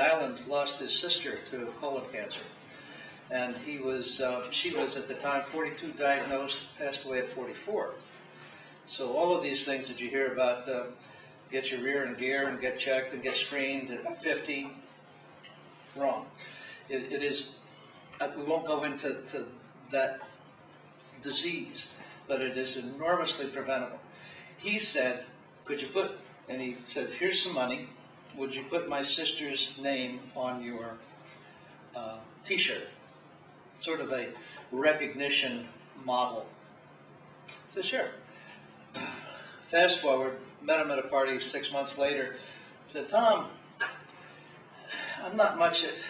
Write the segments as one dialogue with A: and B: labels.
A: island lost his sister to colon cancer. And she was at the time 42, diagnosed, passed away at 44. So all of these things that you hear about, get your rear in gear and get checked and get screened at 50, wrong. It is, we won't go into that disease, but it is enormously preventable. He said, could you put, and he said, here's some money, would you put my sister's name on your t-shirt? Sort of a recognition model. I said, sure. Fast forward, met him at a party 6 months later, said, Tom, I'm not much at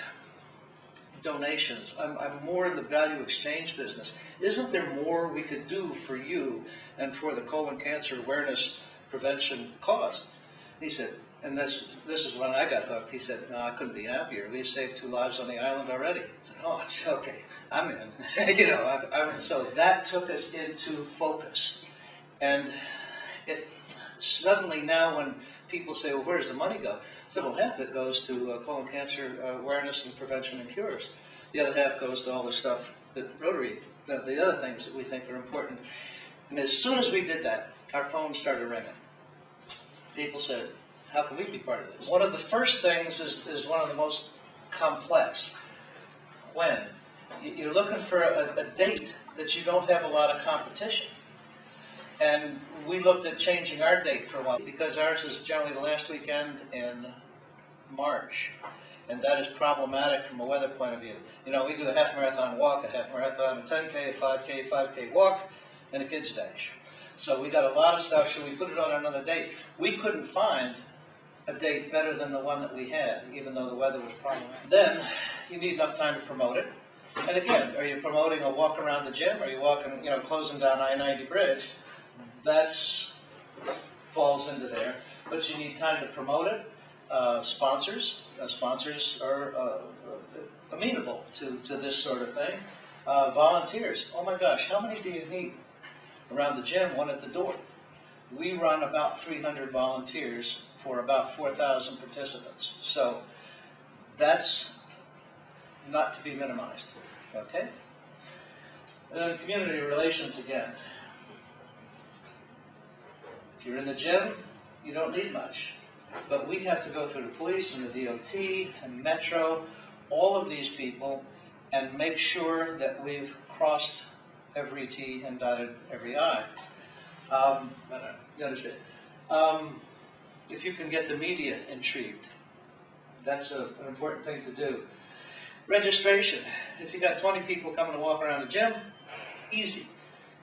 A: donations. I'm more in the value exchange business. Isn't there more we could do for you and for the colon cancer awareness prevention cause? He said, and this is when I got hooked. He said, no, I couldn't be happier. We've saved 2 lives on the island already. I said, oh, it's okay. I'm in. You know, so that took us into focus. And it suddenly now when people say, well, where does the money go? I said, well, half of it goes to colon cancer awareness and prevention and cures. The other half goes to all the stuff that Rotary, the other things that we think are important. And as soon as we did that, our phones started ringing. People said, how can we be part of this? One of the first things is one of the most complex. When you're looking for a date that you don't have a lot of competition. And we looked at changing our date for a while because ours is generally the last weekend in March. And that is problematic from a weather point of view. You know, we do a half marathon walk, a half marathon, a 10K, a 5K, 5K walk, and a kids dash. So we got a lot of stuff. Should we put it on another date? We couldn't find a date better than the one that we had, even though the weather was problematic. Then you need enough time to promote it. And again, are you promoting a walk around the gym? Are you walking, you know, closing down I-90 bridge? That's falls into there. But you need time to promote it. Sponsors are amenable to this sort of thing. Volunteers. Oh my gosh, how many do you need around the gym? One at the door. We run about 300 volunteers for about 4,000 participants. So that's not to be minimized, okay? And then community relations again. If you're in the gym, you don't need much. But we have to go through the police and the DOT and Metro, all of these people, and make sure that we've crossed every T and dotted every I. You understand? If you can get the media intrigued, that's an important thing to do. Registration. If you got 20 people coming to walk around the gym, easy.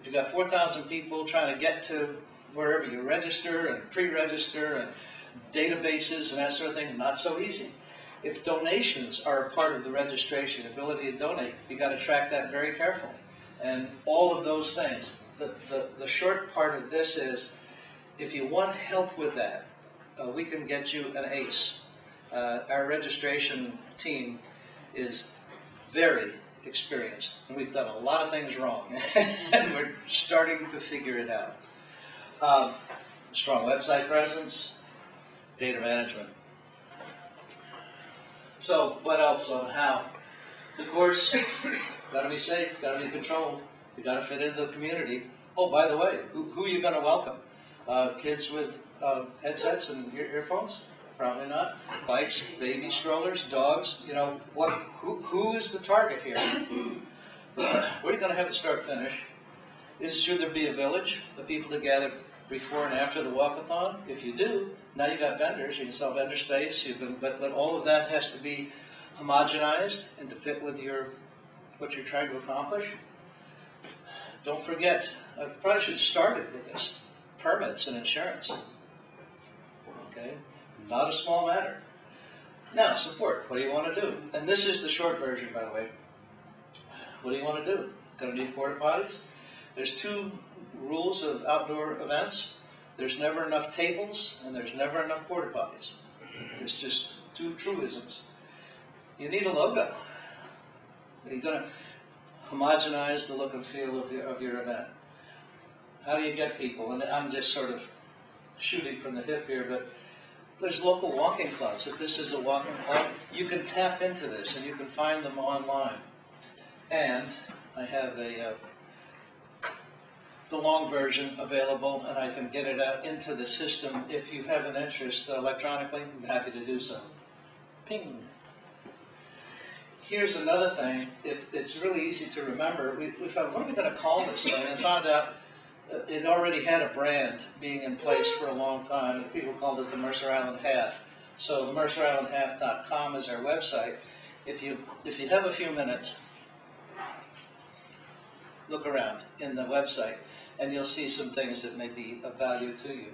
A: If you got 4,000 people trying to get to wherever you register and pre-register and databases and that sort of thing, not so easy. If donations are a part of the registration, ability to donate, you got to track that very carefully. And all of those things. The short part of this is, if you want help with that, we can get you an ACE. Our registration team is very experienced. We've done a lot of things wrong, and we're starting to figure it out. Strong website presence, data management. So what else on how? Of course, got to be safe, got to be controlled. You got to fit into the community. Oh, by the way, who are you going to welcome? Kids with headsets and earphones? Probably not. Bikes, baby strollers, dogs. You know what? Who is the target here? Where are you going to have the start finish? Should there be a village? The people that gather before and after the walkathon? If you do, now you got vendors. You can sell vendor space. But all of that has to be homogenized and to fit with what you're trying to accomplish. Don't forget, I probably should have started with this, permits and insurance. Okay, not a small matter. Now, support, what do you want to do? And this is the short version, by the way. What do you want to do? Going to need porta potties? There's 2 rules of outdoor events. There's never enough tables, and there's never enough porta potties. It's just 2 truisms. You need a logo. You're going to homogenize the look and feel of your event. How do you get people? And I'm just sort of shooting from the hip here, but There's local walking clubs. If this is a walking club, you can tap into this and you can find them online. And I have the long version available, and I can get it out into the system. If you have an interest electronically, I'm happy to do so. Ping. Here's another thing. It's really easy to remember. We thought, what are we going to call this thing? And found out it already had a brand being in place for a long time, and people called it the Mercer Island Half. So the mercerislandhalf.com is our website. If you have a few minutes, look around in the website, and you'll see some things that may be of value to you.